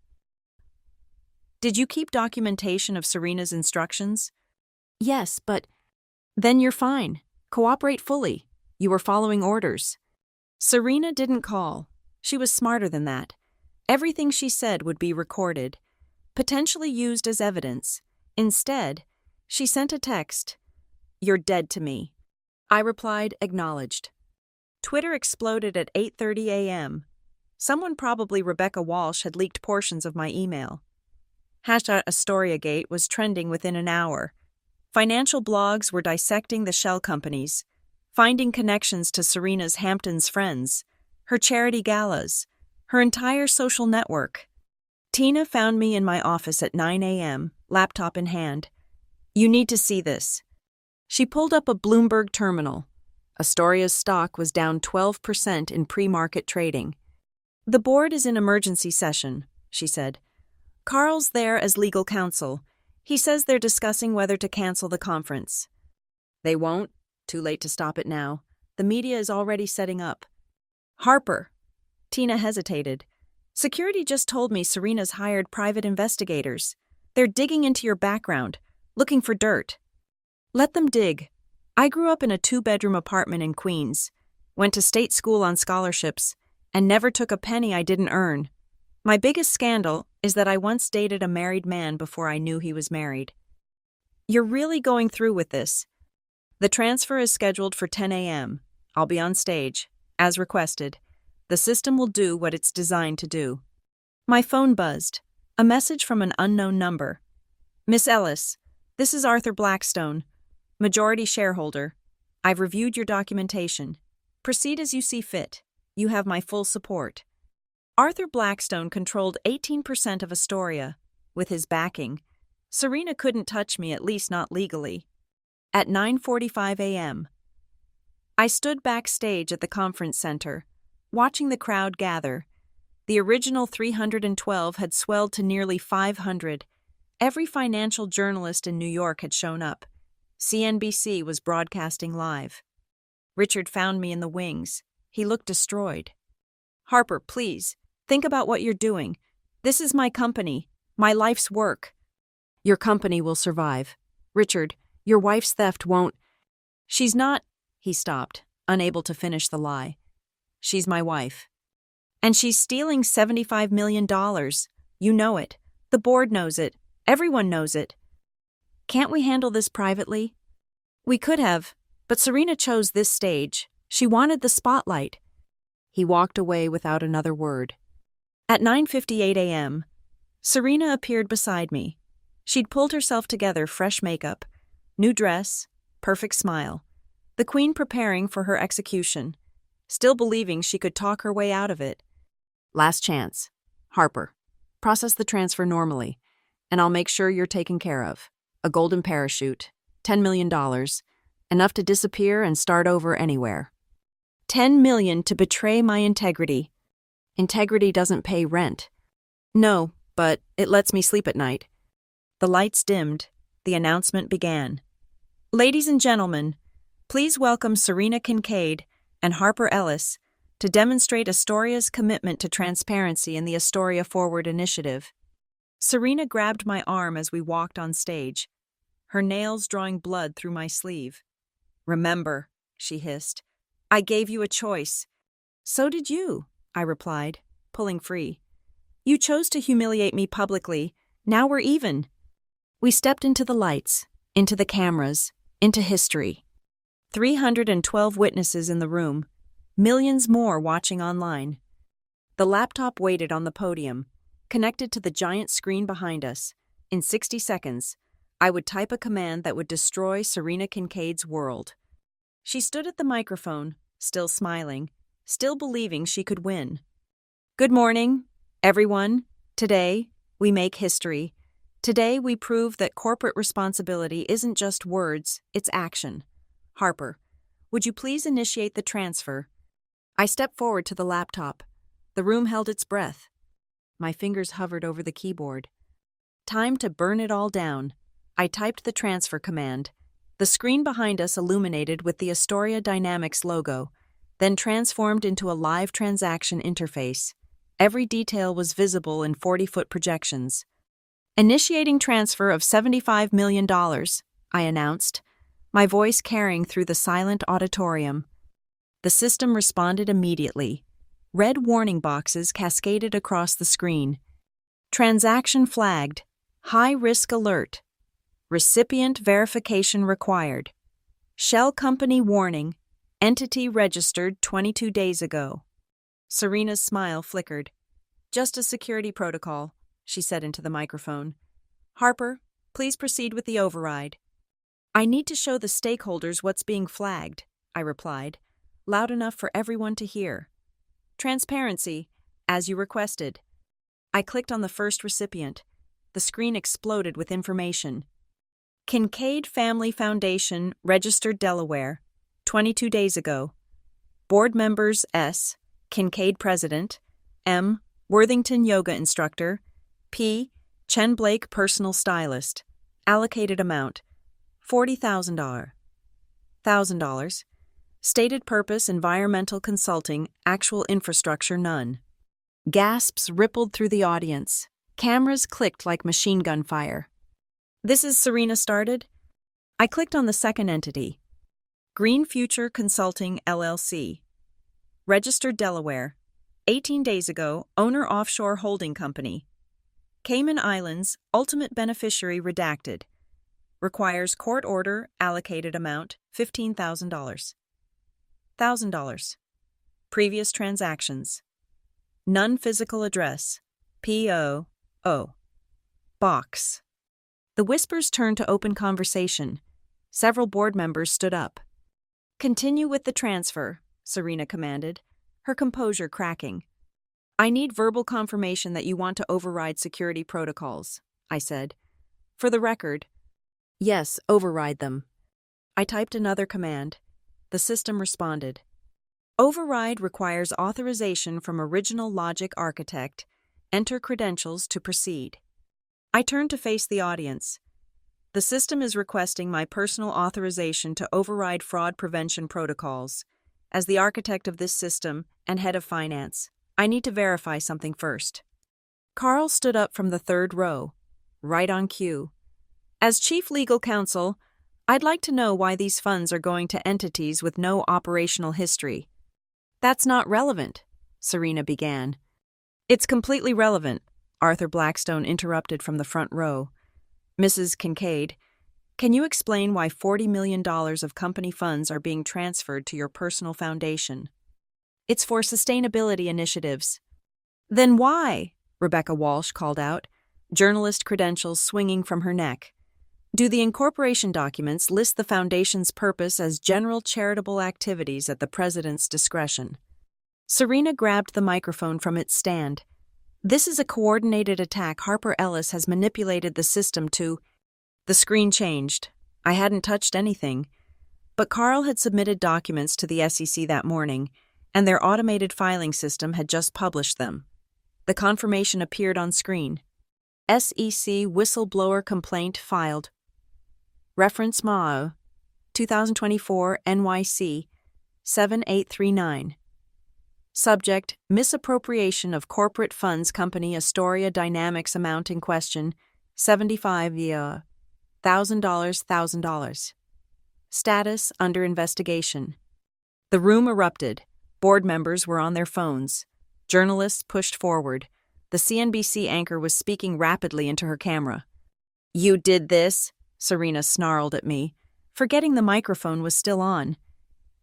"Did you keep documentation of Serena's instructions?" "Yes, but..." "Then you're fine. Cooperate fully. You were following orders." Serena didn't call. She was smarter than that. Everything she said would be recorded, potentially used as evidence. Instead, she sent a text. "You're dead to me." I replied, acknowledged. Twitter exploded at 8:30 a.m. Someone, probably Rebecca Walsh, had leaked portions of my email. #AstoriaGate was trending within an hour. Financial blogs were dissecting the shell companies, finding connections to Serena's Hamptons friends, her charity galas, her entire social network. Tina found me in my office at 9 a.m., laptop in hand. "You need to see this." She pulled up a Bloomberg terminal. Astoria's stock was down 12% in pre-market trading. "The board is in emergency session," she said. "Carl's there as legal counsel. He says they're discussing whether to cancel the conference." "They won't. Too late to stop it now. The media is already setting up." "Harper." Tina hesitated. "Security just told me Serena's hired private investigators. They're digging into your background, looking for dirt." "Let them dig. I grew up in a 2-bedroom apartment in Queens, went to state school on scholarships, and never took a penny I didn't earn. My biggest scandal is that I once dated a married man before I knew he was married." "You're really going through with this?" "The transfer is scheduled for 10 a.m. I'll be on stage, as requested. The system will do what it's designed to do." My phone buzzed. A message from an unknown number. "Miss Ellis, this is Arthur Blackstone, majority shareholder. I've reviewed your documentation. Proceed as you see fit. You have my full support." Arthur Blackstone controlled 18% of Astoria. With his backing, Serena couldn't touch me, at least not legally. At 9:45 a.m., I stood backstage at the conference center, watching the crowd gather. The original 312 had swelled to nearly 500. Every financial journalist in New York had shown up. CNBC was broadcasting live. Richard found me in the wings. He looked destroyed. "Harper, please, think about what you're doing. This is my company, my life's work." "Your company will survive. Richard, your wife's theft won't..." "She's not..." He stopped, unable to finish the lie. "She's my wife. And she's stealing $75 million. You know it. The board knows it. Everyone knows it. Can't we handle this privately?" "We could have, but Serena chose this stage. She wanted the spotlight." He walked away without another word. At 9:58 a.m., Serena appeared beside me. She'd pulled herself together, fresh makeup, new dress, perfect smile. The queen preparing for her execution, still believing she could talk her way out of it. "Last chance. Harper, process the transfer normally, and I'll make sure you're taken care of. A golden parachute, $10 million, enough to disappear and start over anywhere." $10 million to betray my integrity. Integrity doesn't pay rent. No, but it lets me sleep at night. The lights dimmed. The announcement began. "Ladies and gentlemen, please welcome Serena Kincaid and Harper Ellis to demonstrate Astoria's commitment to transparency in the Astoria Forward initiative." Serena grabbed my arm as we walked on stage, her nails drawing blood through my sleeve. "Remember," she hissed, "I gave you a choice." "So did you," I replied, pulling free. "You chose to humiliate me publicly. Now we're even." We stepped into the lights, into the cameras, into history. 312 witnesses in the room, millions more watching online. The laptop waited on the podium, connected to the giant screen behind us. In 60 seconds, I would type a command that would destroy Serena Kincaid's world. She stood at the microphone, still smiling, still believing she could win. "Good morning, everyone. Today, we make history. Today, we prove that corporate responsibility isn't just words, it's action. Harper, would you please initiate the transfer?" I stepped forward to the laptop. The room held its breath. My fingers hovered over the keyboard. Time to burn it all down. I typed the transfer command. The screen behind us illuminated with the Astoria Dynamics logo, then transformed into a live transaction interface. Every detail was visible in 40-foot projections. "Initiating transfer of $75 million, I announced, my voice carrying through the silent auditorium. The system responded immediately. Red warning boxes cascaded across the screen. "Transaction flagged. High risk alert. Recipient verification required. Shell company warning. Entity registered 22 days ago." Serena's smile flickered. "Just a security protocol," she said into the microphone. "Harper, please proceed with the override." "I need to show the stakeholders what's being flagged," I replied, loud enough for everyone to hear. "Transparency, as you requested." I clicked on the first recipient. The screen exploded with information. "Kincaid Family Foundation, registered Delaware, 22 days ago. Board members S. Kincaid President, M. Worthington Yoga Instructor, P. Chen Blake Personal Stylist. Allocated amount, $40,000. Stated purpose environmental consulting, actual infrastructure none." Gasps rippled through the audience. Cameras clicked like machine gun fire. "This is Serena started?" I clicked on the second entity. Green Future Consulting, LLC. Registered Delaware. 18 days ago, owner offshore holding company. Cayman Islands, ultimate beneficiary redacted. Requires court order, allocated amount, $15,000. $1,000. Previous transactions. None physical address. P.O. Box. The whispers turned to open conversation. Several board members stood up. "Continue with the transfer," Serena commanded, her composure cracking. "I need verbal confirmation that you want to override security protocols," I said. "For the record." "Yes, override them." I typed another command. The system responded. "Override requires authorization from original logic architect. Enter credentials to proceed." I turned to face the audience. "The system is requesting my personal authorization to override fraud prevention protocols. As the architect of this system and head of finance, I need to verify something first." Carl stood up from the third row, right on cue. "As chief legal counsel, I'd like to know why these funds are going to entities with no operational history." "That's not relevant," Serena began. "It's completely relevant," Arthur Blackstone interrupted from the front row. "Mrs. Kincaid, can you explain why $40 million of company funds are being transferred to your personal foundation?" "It's for sustainability initiatives." "Then why?" Rebecca Walsh called out, journalist credentials swinging from her neck. "Do the incorporation documents list the foundation's purpose as general charitable activities at the president's discretion?" Serena grabbed the microphone from its stand. "This is a coordinated attack. Harper Ellis has manipulated the system to—" The screen changed. I hadn't touched anything. But Carl had submitted documents to the SEC that morning, and their automated filing system had just published them. The confirmation appeared on screen. SEC whistleblower complaint filed. Reference MAO, 2024 NYC 7839. Subject: misappropriation of corporate funds. Company: Astoria Dynamics. Amount in question: $75,000. Status: under investigation. The room erupted. Board members were on their phones. Journalists pushed forward. The CNBC anchor was speaking rapidly into her camera. "You did this?" Serena snarled at me, forgetting the microphone was still on.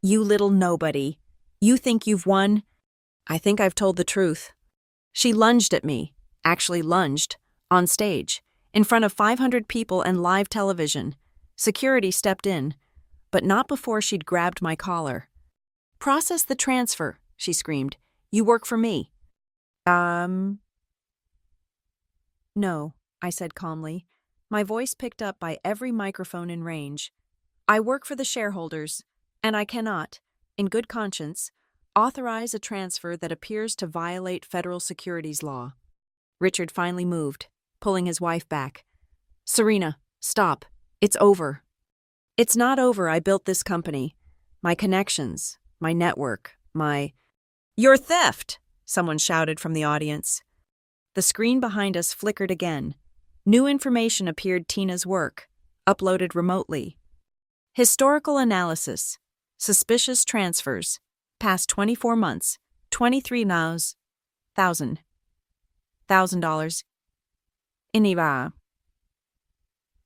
"You little nobody. You think you've won?" "I think I've told the truth." She lunged at me, actually lunged, on stage, in front of 500 people and live television. Security stepped in, but not before she'd grabbed my collar. "Process the transfer," she screamed. "You work for me." No, I said calmly, my voice picked up by every microphone in range. "I work for the shareholders, and I cannot, in good conscience, authorize a transfer that appears to violate federal securities law." Richard finally moved, pulling his wife back. "Serena, stop. It's over." "It's not over. I built this company. My connections, my network, my—" "Your theft!" someone shouted from the audience. The screen behind us flickered again. New information appeared: Tina's work, uploaded remotely. Historical analysis. Suspicious transfers. Past 24 months. $23,000. INIVA.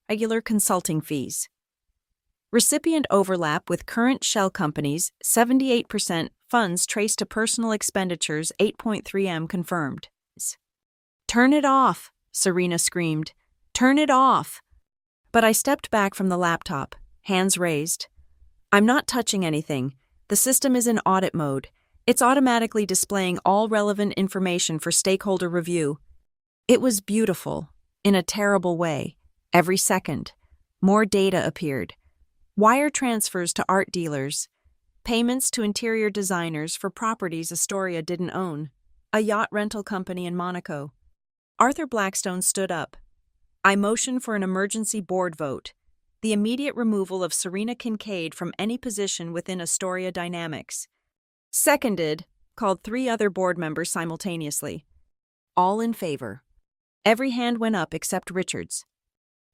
Regular consulting fees. Recipient overlap with current shell companies, 78%. Funds traced to personal expenditures, 8.3 M confirmed. "Turn it off," Serena screamed. "Turn it off." But I stepped back from the laptop, hands raised. "I'm not touching anything. The system is in audit mode. It's automatically displaying all relevant information for stakeholder review." It was beautiful, in a terrible way. Every second, more data appeared. Wire transfers to art dealers. Payments to interior designers for properties Astoria didn't own. A yacht rental company in Monaco. Arthur Blackstone stood up. "I motion for an emergency board vote. The immediate removal of Serena Kincaid from any position within Astoria Dynamics." "Seconded," called 3 other board members simultaneously. All in favor. Every hand went up except Richard's.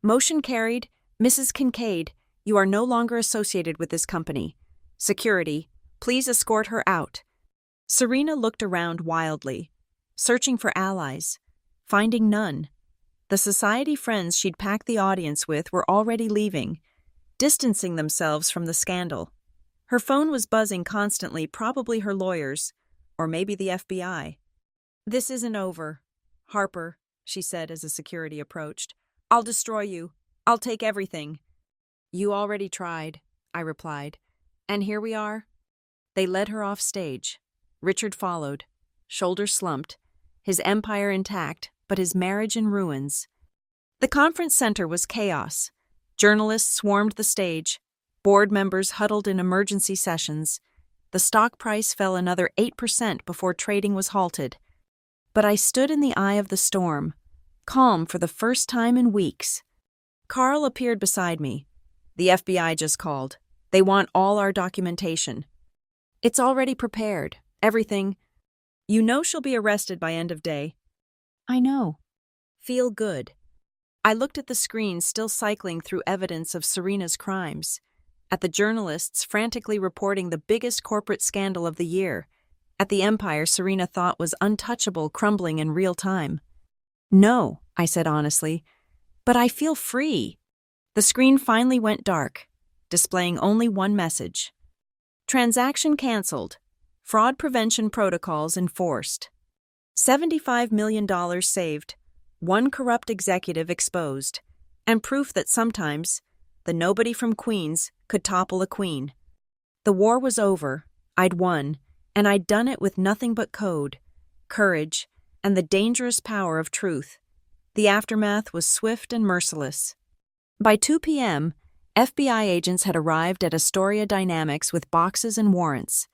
"Motion carried. Mrs. Kincaid, you are no longer associated with this company. Security, please escort her out." Serena looked around wildly, searching for allies, finding none. The society friends she'd packed the audience with were already leaving, distancing themselves from the scandal. Her phone was buzzing constantly, probably her lawyers, or maybe the FBI. "This isn't over. Harper," she said as the security approached. "I'll destroy you. I'll take everything." "You already tried," I replied. "And here we are." They led her off stage. Richard followed, shoulders slumped, his empire intact, but his marriage in ruins. The conference center was chaos. Journalists swarmed the stage. Board members huddled in emergency sessions. The stock price fell another 8% before trading was halted. But I stood in the eye of the storm, calm for the first time in weeks. Carl appeared beside me. "The FBI just called. They want all our documentation." "It's already prepared. Everything." "You know she'll be arrested by end of day." "I know." "Feel good." I looked at the screen still cycling through evidence of Serena's crimes, at the journalists frantically reporting the biggest corporate scandal of the year, at the empire Serena thought was untouchable crumbling in real time. "No," I said honestly, "but I feel free." The screen finally went dark, displaying only one message. "Transaction canceled. Fraud prevention protocols enforced. $75 million saved. One corrupt executive exposed. And proof that sometimes the nobody from Queens could topple a queen." The war was over. I'd won, and I'd done it with nothing but code, courage, and the dangerous power of truth. The aftermath was swift and merciless. By 2 p.m., FBI agents had arrived at Astoria Dynamics with boxes and warrants.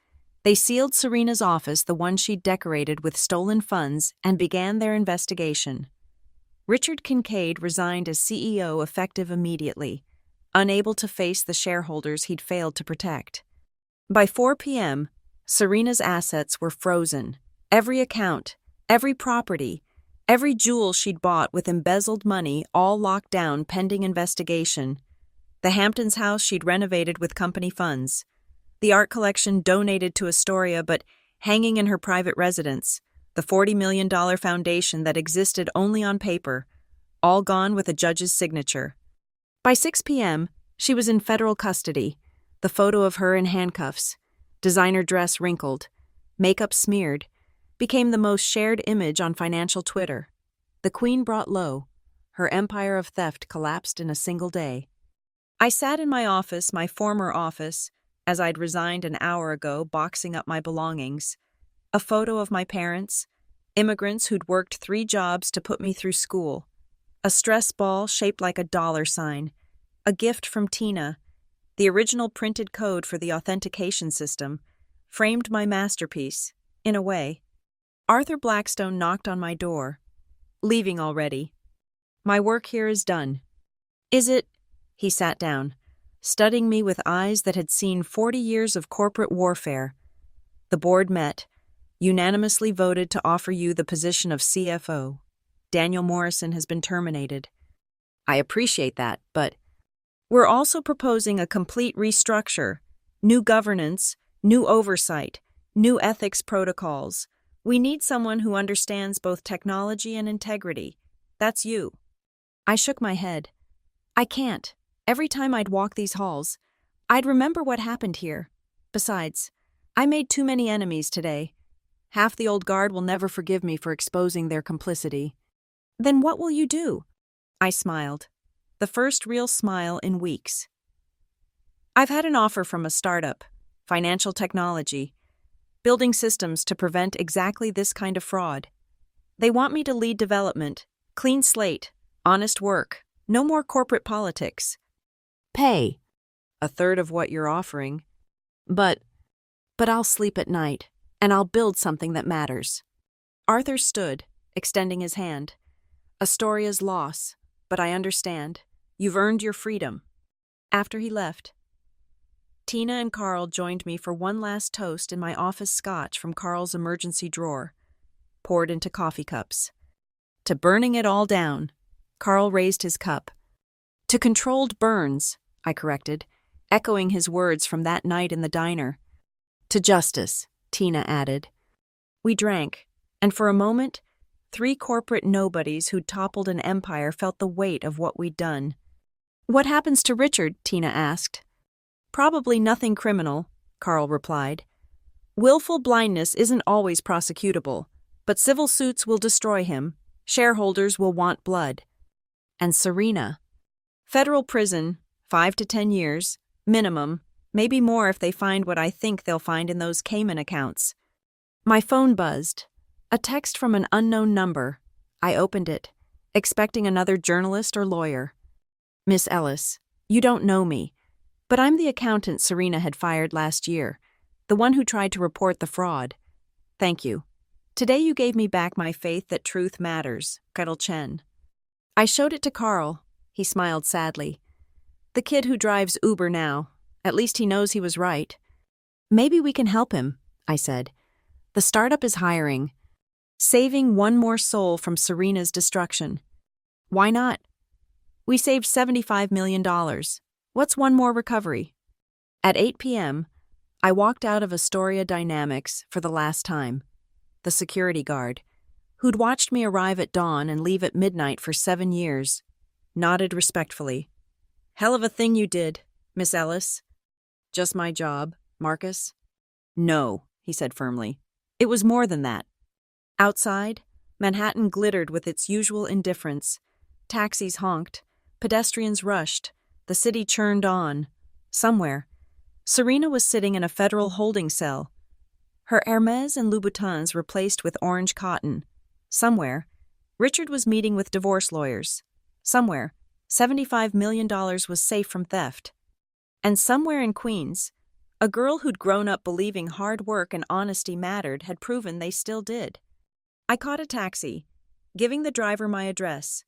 They sealed Serena's office, the one she'd decorated with stolen funds, and began their investigation. Richard Kincaid resigned as CEO effective immediately, unable to face the shareholders he'd failed to protect. By 4 p.m., Serena's assets were frozen. Every account, every property, every jewel she'd bought with embezzled money all locked down pending investigation. The Hamptons house she'd renovated with company funds. The art collection donated to Astoria but hanging in her private residence. The $40 million foundation that existed only on paper. All gone with a judge's signature. By 6 p.m., she was in federal custody. The photo of her in handcuffs, designer dress wrinkled, makeup smeared, became the most shared image on financial Twitter. The Queen brought low. Her empire of theft collapsed in a single day. I sat in my office, my former office, as I'd resigned an hour ago, boxing up my belongings. A photo of my parents, immigrants who'd worked 3 jobs to put me through school. A stress ball shaped like a dollar sign. A gift from Tina. The original printed code for the authentication system framed my masterpiece, in a way. Arthur Blackstone knocked on my door. Leaving already. My work here is done. Is it? He sat down, studying me with eyes that had seen 40 years of corporate warfare. The board met, unanimously voted to offer you the position of CFO. Daniel Morrison has been terminated. I appreciate that, but we're also proposing a complete restructure, new governance, new oversight, new ethics protocols. We need someone who understands both technology and integrity. That's you. I shook my head. I can't. Every time I'd walk these halls, I'd remember what happened here. Besides, I made too many enemies today. Half the old guard will never forgive me for exposing their complicity. Then what will you do? I smiled. The first real smile in weeks. I've had an offer from a startup, financial technology, building systems to prevent exactly this kind of fraud. They want me to lead development, clean slate, honest work, no more corporate politics. Pay. 1/3 of what you're offering. But I'll sleep at night, and I'll build something that matters. Arthur stood, extending his hand. Astoria's loss, but I understand. You've earned your freedom. After he left, Tina and Carl joined me for one last toast in my office scotch from Carl's emergency drawer, poured into coffee cups. To burning it all down, Carl raised his cup. To controlled burns, I corrected, echoing his words from that night in the diner. To justice, Tina added. We drank, and for a moment, 3 corporate nobodies who'd toppled an empire felt the weight of what we'd done. What happens to Richard? Tina asked. Probably nothing criminal, Carl replied. Willful blindness isn't always prosecutable, but civil suits will destroy him. Shareholders will want blood. And Serena. Federal prison, 5 to 10 years, minimum, maybe more if they find what I think they'll find in those Cayman accounts. My phone buzzed. A text from an unknown number. I opened it, expecting another journalist or lawyer. Miss Ellis, you don't know me, but I'm the accountant Serena had fired last year, the one who tried to report the fraud. Thank you. Today you gave me back my faith that truth matters, Gretel Chen. I showed it to Carl. He smiled sadly. The kid who drives Uber now. At least he knows he was right. Maybe we can help him, I said. The startup is hiring. Saving one more soul from Serena's destruction. Why not? We saved $75 million. What's one more recovery? At 8 p.m., I walked out of Astoria Dynamics for the last time. The security guard, who'd watched me arrive at dawn and leave at midnight for 7 years, nodded respectfully. Hell of a thing you did, Miss Ellis. Just my job, Marcus? No, he said firmly. It was more than that. Outside, Manhattan glittered with its usual indifference. Taxis honked, pedestrians rushed, the city churned on. Somewhere, Serena was sitting in a federal holding cell. Her Hermes and Louboutins replaced with orange cotton. Somewhere, Richard was meeting with divorce lawyers. Somewhere, $75 million was safe from theft. And somewhere in Queens, a girl who'd grown up believing hard work and honesty mattered had proven they still did. I caught a taxi, giving the driver my address.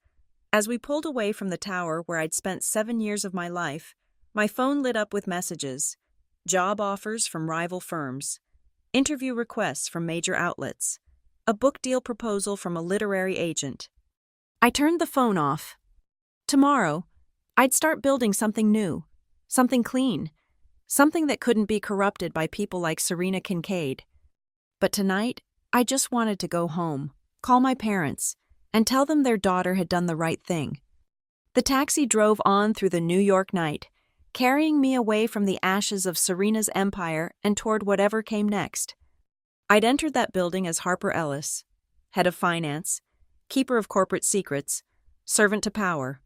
As we pulled away from the tower where I'd spent 7 years of my life, my phone lit up with messages, job offers from rival firms. interview requests from major outlets, a book deal proposal from a literary agent. I turned the phone off. Tomorrow, I'd start building something new, something clean, something that couldn't be corrupted by people like Serena Kincaid. But tonight, I just wanted to go home, call my parents, and tell them their daughter had done the right thing. The taxi drove on through the New York night, carrying me away from the ashes of Serena's empire and toward whatever came next. I'd entered that building as Harper Ellis, head of finance, keeper of corporate secrets, servant to power.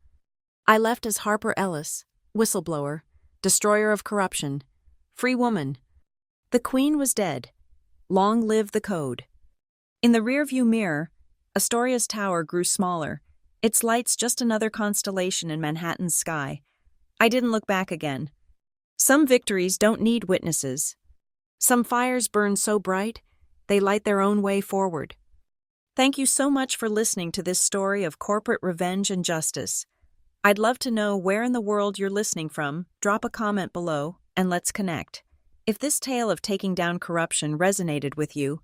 I left as Harper Ellis, whistleblower, destroyer of corruption, free woman. The queen was dead. Long live the code. In the rearview mirror, Astoria's tower grew smaller, its lights just another constellation in Manhattan's sky. I didn't look back again. Some victories don't need witnesses. Some fires burn so bright, they light their own way forward. Thank you so much for listening to this story of corporate revenge and justice. I'd love to know where in the world you're listening from. Drop a comment below, and let's connect. If this tale of taking down corruption resonated with you,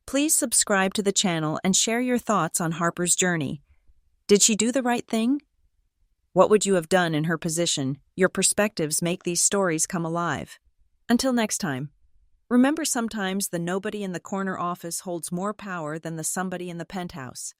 please subscribe to the channel and share your thoughts on Harper's journey. Did she do the right thing? What would you have done in her position? Your perspectives make these stories come alive. Until next time, remember sometimes the nobody in the corner office holds more power than the somebody in the penthouse.